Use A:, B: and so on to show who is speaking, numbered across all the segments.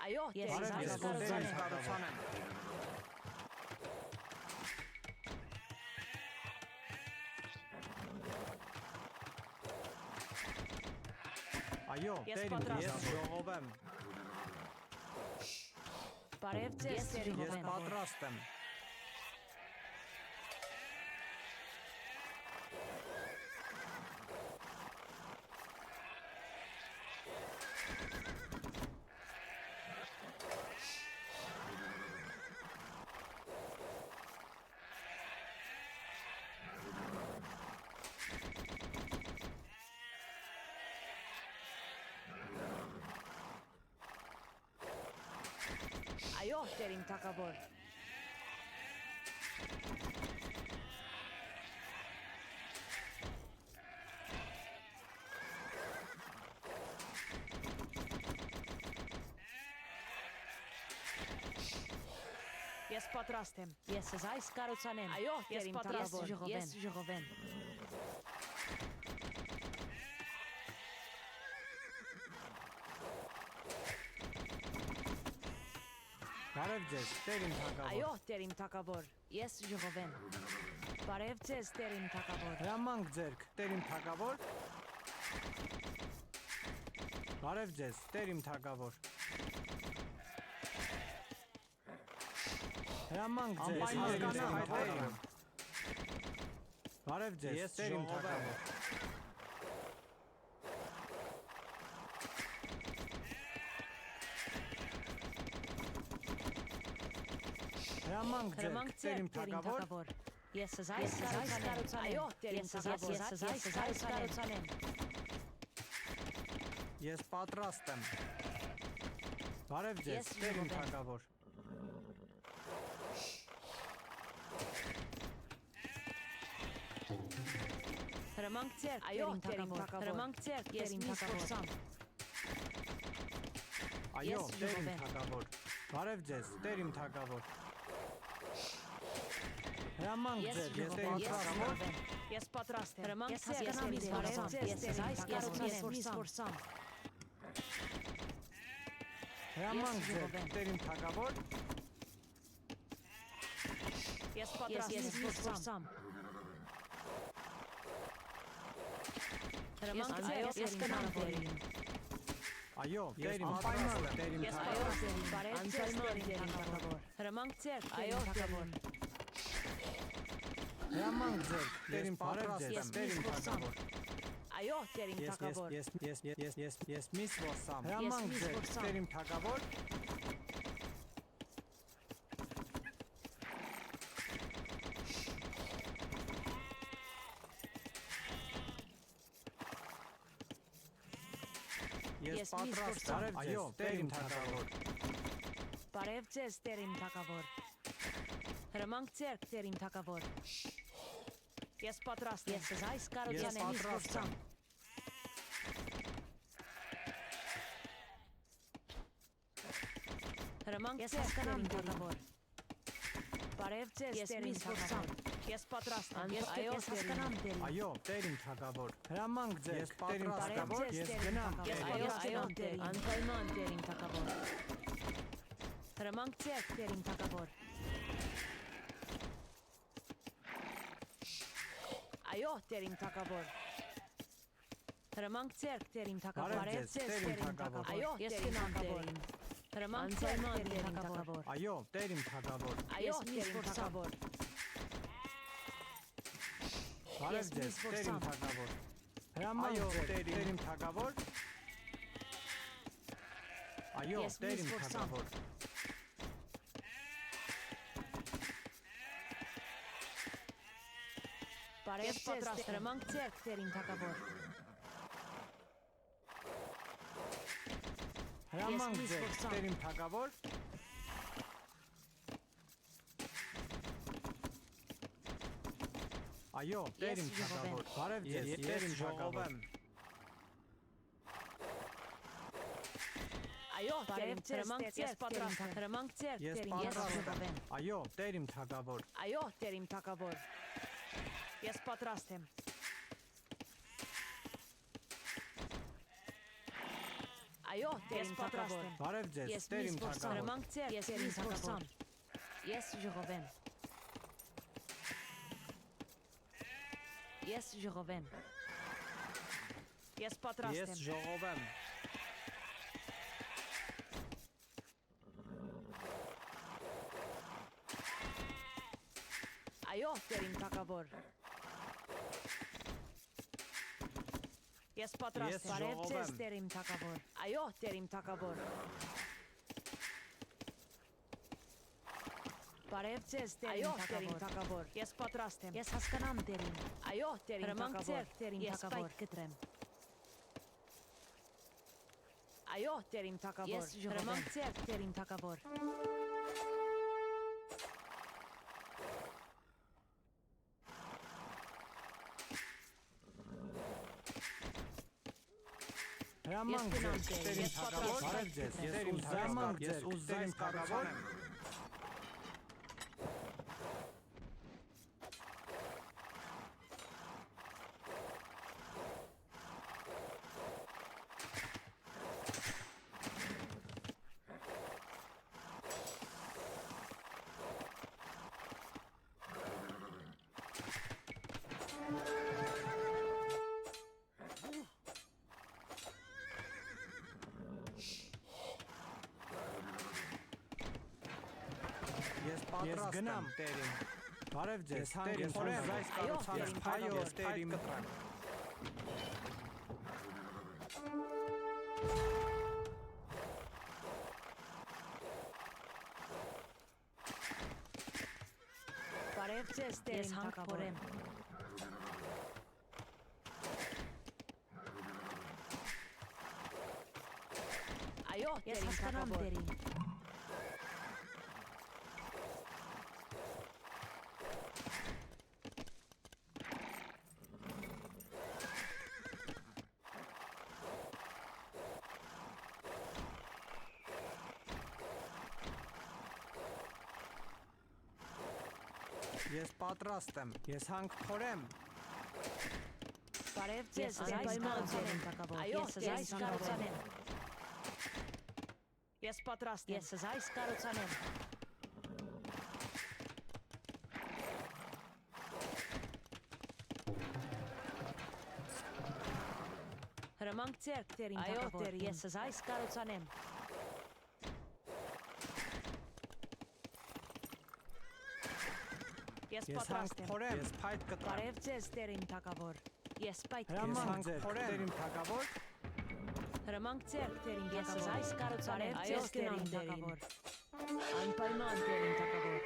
A: Այո, ես
B: կառուցանեմ։ Այո, ես ժողովեմ։
A: Բարև ձեզ,
B: Ես պատրաստ եմ։
A: Այո, Տեր իմ թագավոր։ Ես պատրաստ եմ։ Ես այս կառուցանեմ։ Այո, Տեր իմ թագավոր։ Ես ժողովեմ։
B: Բարև ձեզ, Տեր իմ թագավոր։
A: Այո, Տեր իմ թագավոր։ Ես ժողովեմ։ Բարև ձեզ, Տեր իմ թագավոր։
B: Հրամանք ձերք, Տեր իմ թագավոր։ Բարև ձեզ, Տեր իմ թագավոր։ Հրամանք ձեզ,
C: Անպայման
B: Բարև ձեզ, Տեր իմ թագավոր։ Հրամանք ձերք, Տեր իմ թագավոր։
A: Ես այս կառուցանեմ։ Այո, Տեր իմ թագավոր։ Ես այս կառուցանեմ։
B: Ես պատրաստ եմ։ Բարև ձեզ, Տեր իմ թագավոր։
A: Հրամանք ձերք, այո, Տեր իմ թագավոր։ Հրամանք ձերք, Տեր իմ թագավոր։
B: Այո, Տեր իմ թագավոր։ Բարև ձեզ, Տեր իմ թագավոր։ Հրամանք ձեր, ես Տեր իմ թագավոր։
A: Ես պատրաստ եմ։ Հրամանք ձեր, բարև ձեզ, ես այս կառուցանեմ։
B: Հրամանք ձեր, Տեր իմ թագավոր։
A: Ես պատրաստ եմ։ Հրամանք ձեր, ես կնամ Տերին։
B: Այո, Տեր իմ պատրաստ եմ, Տեր իմ
A: Ես
B: թագավոր։
A: բարև ձեզ, Տեր իմ թագավոր։ Հրամանք ձեր, այո, թագավոր։
B: Հրամանք ձեր, Տեր իմ պատրաստ եմ, Տեր իմ թագավոր։
A: Այո, Տեր իմ թագավոր։
B: Ես միս ոսամ։ Հրամանք ձեր, Տեր իմ թագավոր։ Ես պատրաստ եմ, այո, Տեր իմ թագավոր։
A: Բարև ձեզ, Տեր իմ թագավոր։ Հրամանք ձեր, Տեր իմ թագավոր։ Ես պատրաստ եմ։ Ես այս կառուցանեմ,
B: Ես պատրաստ եմ։
A: Հրամանք ձեր, Տեր իմ թագավոր։ Բարև ձեզ, Տեր իմ թագավոր։ Ես պատրաստ եմ։ Ես հասկանամ Տերին։
B: Այո, Տեր իմ թագավոր։ Հրամանք ձեր,
A: Ես
B: Տեր իմ թագավոր, ես գնամ։
A: Այո, Տեր, անպայման Տեր իմ թագավոր։ Հրամանք ձեր, Տեր իմ թագավոր։ Այո, Տեր իմ թագավոր։ Հրամանք ձեր, Տեր իմ թագավոր։
B: Բարև ձեզ, Տեր իմ թագավոր։
A: Այո, ես գնամ Տերին։ Հրամանք ձեր, Տեր իմ թագավոր։
B: Այո, Տեր իմ թագավոր։
A: Այո, Տեր իմ թագավոր։
B: Բարև ձեզ, Տեր իմ թագավոր։ Հրամանք ձեր, Տեր իմ թագավոր։ Այո, Տեր իմ թագավոր։
A: Բարև ձեզ, հրամանք ձեր, Տեր իմ թագավոր։
B: Հրամանք ձեր, Տեր իմ թագավոր։ Այո, Տեր իմ թագավոր։ Բարև ձեզ, Տեր իմ թագավոր։
A: Այո, բարև ձեզ, հրամանք ձեր, պատրաստ եմ։ Հրամանք ձեր,
B: Ես
A: Տեր իմ
B: պատրաստ
A: թագավոր։
B: եմ։ Այո, Տեր իմ թագավոր։
A: Այո, Տեր իմ թագավոր։ Ես պատրաստ եմ։ Այո, ես պատրաստ եմ։
B: Բարև ձեզ,
A: Ես
B: Տեր իմ
A: միս որսամ։
B: թագավոր։
A: Հրամանք ձեր, ես միս որսամ։ Ես ժողովեմ։ Ես ժողովեմ։ Ես պատրաստ
B: Ես
A: եմ։
B: ժողովեմ։
A: Այո, Տեր իմ թագավոր։ Ես պատրաստ եմ։ Բարև ձեզ, Տեր իմ թագավոր։ Այո, Տեր իմ թագավոր։ Բարև ձեզ, Տեր իմ թագավոր։ Ես պատրաստ եմ։ Ես հասկանամ, Տերին։ Այո, Տեր իմ թագավոր։ Տեր իմ թագավոր։ Ես պայք կտրեմ։ Այո, Տեր իմ թագավոր։ Ես ժողովեմ։ Տեր իմ թագավոր։
B: Հրամանք ձեր, Տեր իմ թագավոր։ Բարև ձեզ, Տեր իմ թագավոր։ Ես ուզում կառուցեմ։ Ես գնամ, Տերին։ Բարև ձեզ, Տեր իմ խորեմ։ Այս կառուցանեմ, այո, Տեր իմ կտրեմ։
A: Բարև ձեզ, Տեր իմ թագավոր։ Այո, Տեր իմ թագավոր։
B: Ես պատրաստ եմ։ Ես հանք փորեմ։
A: Բարև ձեզ, այս կառուցանեմ թագավոր։ Այո, այս կառուցանեմ։ Ես պատրաստ եմ։ Ես այս կառուցանեմ։ Հրամանք ձեր, Տեր իմ թագավոր։ Այո, Տեր, ես այս կառուցանեմ։ Ես պատրաստ եմ։
B: Ես փայտ կտրեմ։
A: Բարև ձեզ, Տեր իմ թագավոր։ Ես պայք
B: Հրամանք ձեր, Տեր իմ թագավոր։
A: Հրամանք ձեր, Տեր իմ թագավոր։ Ես այս կառուցանեմ։ Այո, Տեր իմ թագավոր։ Անպայման, Տեր իմ թագավոր։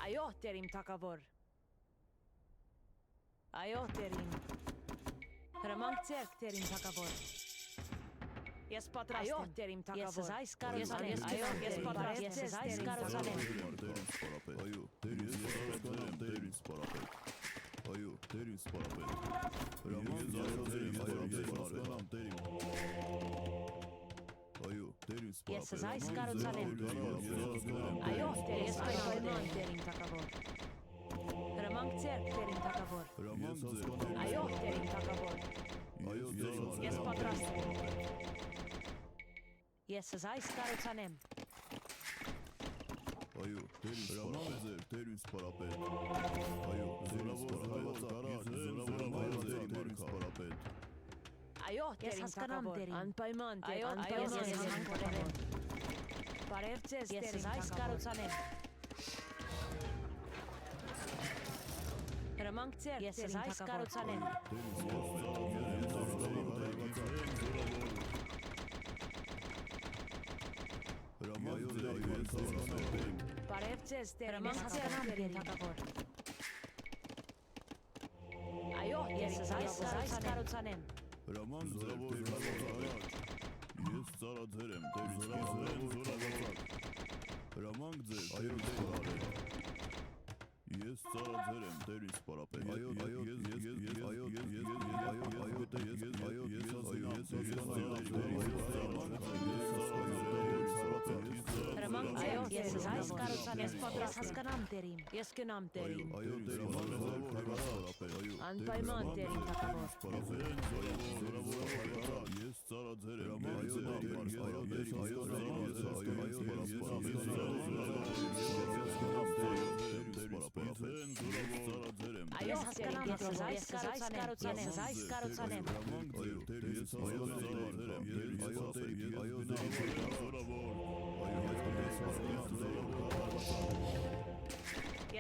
A: Այո, Տեր իմ թագավոր։ Այո, Տերին։ Հրամանք ձեր, Տեր իմ թագավոր։ Ես պատրաստ եմ։ Այո, Տեր իմ թագավոր։ Ես այս կառուցանեմ։ Այո, ես պատրաստ եմ։ Ես այս կառուցանեմ։
C: Այո, Տերին սպարապետ, Տերին սպարապետ։ Այո, Տերին սպարապետ։ Հրամանք ձեր, Տերին սպարապետ, Տերին։ Այո, Տերին սպարապետ։
A: Ես այս կառուցանեմ։ Այո, Տեր, ես պայման, Տեր իմ թագավոր։ Հրամանք ձեր, Տեր իմ թագավոր։
C: Հրամանք ձեր։
A: Այո, Տեր իմ թագավոր։
C: Այո, Տերին
A: Ես պատրաստ եմ։ Ես այս կառուցանեմ։
C: Այո, Տերին սպարապետ, Տերին սպարապետ։ Այո, զորավոր հայոց Տերին սպարապետ։
A: Այո, Տեր իմ թագավոր։ Անպայման, Տեր, անպայման ես հանք փորեմ։ Բարև ձեզ, Տեր իմ այս կառուցանեմ։ Հրամանք ձեր, ես այս կառուցանեմ։ Բարև ձեզ, Տեր իմ թագավոր։ Այո, ես այս կառուցանեմ։
C: Հրամանք ձեր, ես ծառաձեր եմ, Տերին զորավարակ։ Հրամանք ձեր, այո, ես ծառաձեր եմ, Տերին սպարապետ։ Այո,
A: Հրամանք ձեր, ես այս կառուցանեմ։ Ես պատրաստ հասկանամ, Տերին։ Ես գնամ, Տերին։
C: այո, Տերին
A: Անպայման, Տեր իմ թագավոր։
C: ես ծառաձեր եմ,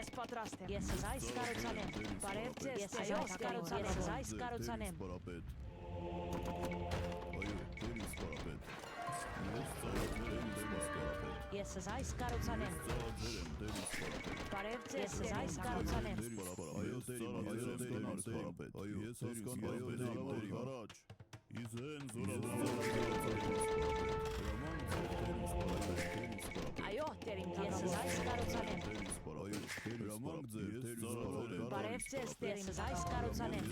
A: Ես պատրաստ եմ։ Ես այս կառուցանեմ։ Բարև ձեզ, այս կառուցանեմ, այս կառուցանեմ։ Ես այս կառուցանեմ։ Բարև ձեզ, այս կառուցանեմ։ Այո, տերին, ես այս կառուցանեմ։ Բարև ձեզ, տերին, այս կառուցանեմ։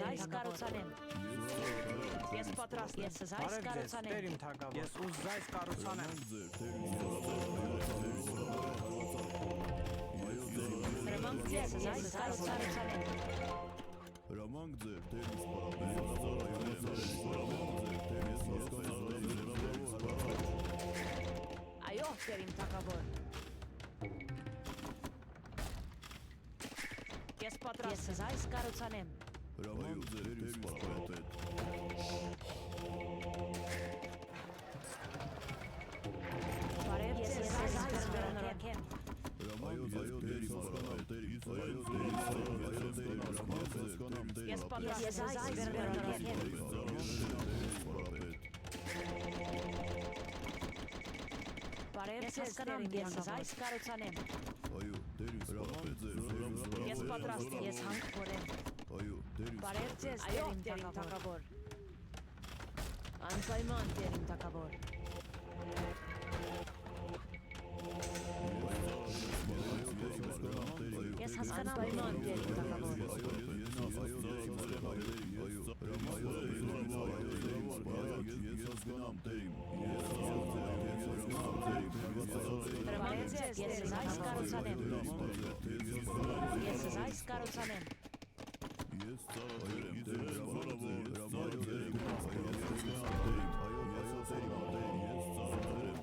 A: Այս կառուցանեմ։ Ես պատրաստ եմ, այս կառուցանեմ։
B: Տերին թագավոր։ Ես ուզ այս կառուցանեմ։
A: Հրամանք ձեզ, այս կառուցանեմ։
C: Հրամանք ձեր,
A: Այո, տերին թագավոր։ Ես պատրաստ եմ, այս կառուցանեմ։
C: Հրամանք ձեր, սպարապետ։
A: Բարև ձեզ, այս կառուցանեմ։ Ես պատրաստ եմ, այս կառուցանեմ։ Բարև ձեզ, տերին, այս կառուցանեմ։ Ես պատրաստ եմ, ես հանք փորեմ։ Բարև ձեզ, տերին թագավոր։ Անպայման, տերին թագավոր։ Ես հասկանամ, պայման, տերին թագավոր։ Բարև ձեզ, ես այս կառուցանեմ։ Ես այս կառուցանեմ։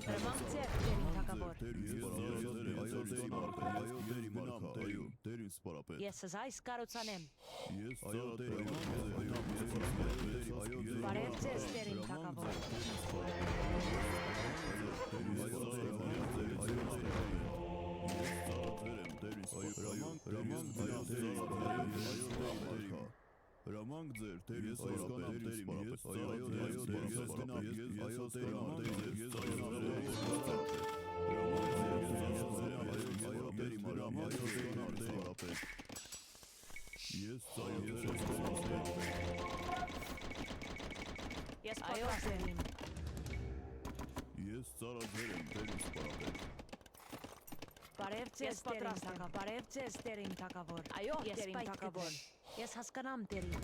A: Հրամանք ձեր, տերին թագավոր։ Ես այս կառուցանեմ։ Բարև ձեզ, տերին թագավոր։
C: Հրամանք ձեր, ես հասկանամ,
A: Ես պատրաստ եմ։
C: Ես ծառաձեր եմ, տերին սպարապետ։
A: Բարև ձեզ, տերին թագավոր։ Բարև ձեզ, տերին թագավոր։ Այո, տերին թագավոր։ Ես հասկանամ, տերին։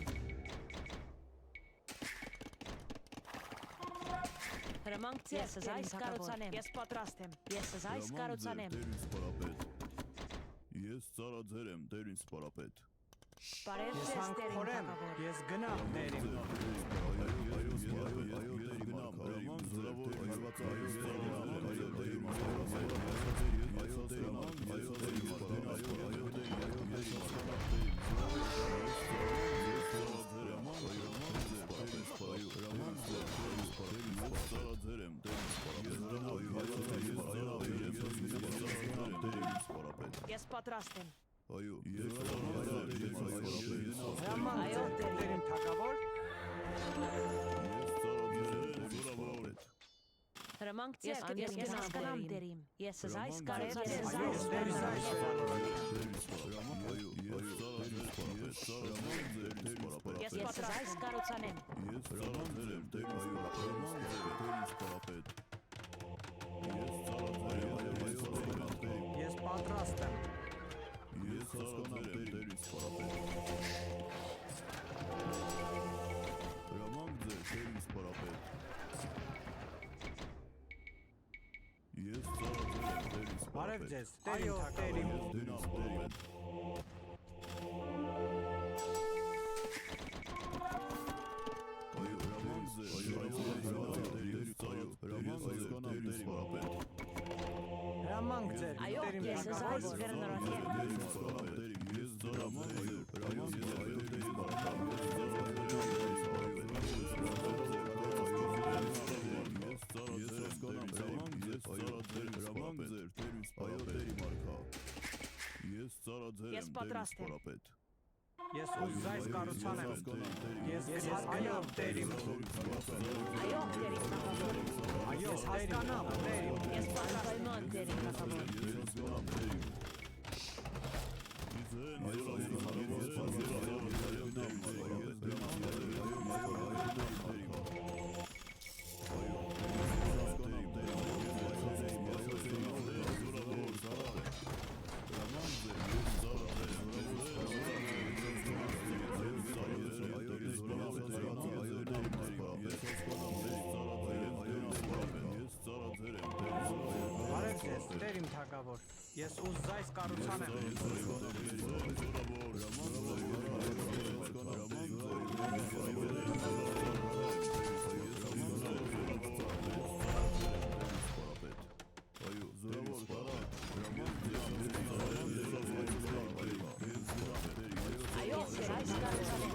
A: Հրամանք ձեզ, այս կառուցանեմ։ Ես պատրաստ եմ։ Ես այս կառուցանեմ։
C: Ես ծառաձեր եմ, տերին սպարապետ։
A: Բարև ձեզ, տերին թագավոր։
B: Ես գնամ, տերին։
A: Ես պատրաստ եմ։
C: Այո,
B: Այո, տերին թագավոր։
A: Հրամանք ձեզ, ես հասկանամ, տերին։ Ես այս կառուցանեմ։ Ես այս կառուցանեմ։
B: Ես պատրաստ եմ։
C: Ես հասկանամ, տերին սպարապետ։ Հրամանք ձեր, տերին սպարապետ։ Ես ծառաձեր եմ, տերին սպարապետ։
B: Բարև ձեզ, տերին թագավոր։
C: Տերին սպարապետ։
B: Հրամանք ձեր
A: Այո,
B: տերիմ
A: ես այս
B: թագավոր։
A: գրնորոթ Ես պատրաստ եմ։
B: Ես ուզայս կառուցանեմ։ Ես հասկանամ տերիմ։
A: Այո, տերիմ թագավոր։
B: Այո, հասկանամ տերիմ։
A: Ես պատրաստ եմ տերիմ թագավոր։
B: Բարև ձեզ տերիմ թագավոր։ Ես ուզայս կառուցանեմ։
A: Այո, ես այս կառուցանեմ։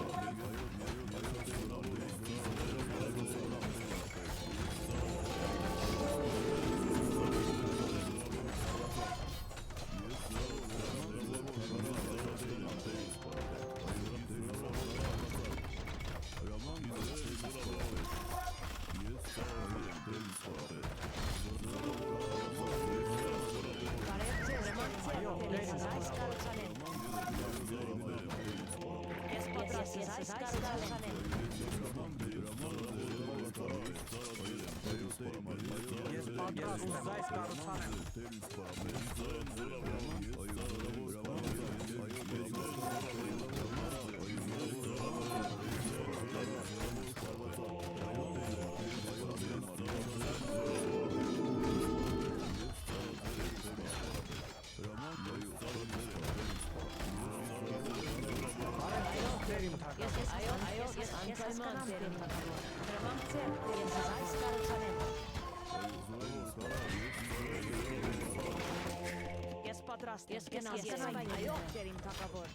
A: Բարև ձեզ,
B: Այո,
A: ես այս կառուցանեմ։ Ես պատրաստ եմ այս կառուցանեմ։
B: Ես պատրաստ եմ ուզայս կառուցանեմ։ Տերիմ թագավոր։
A: Այո, ես անպայման տերիմ թագավոր։ Հրամանք ձեր, ես այս կառուցանեմ։ Ես պատրաստ եմ, ես այո, տերիմ թագավոր։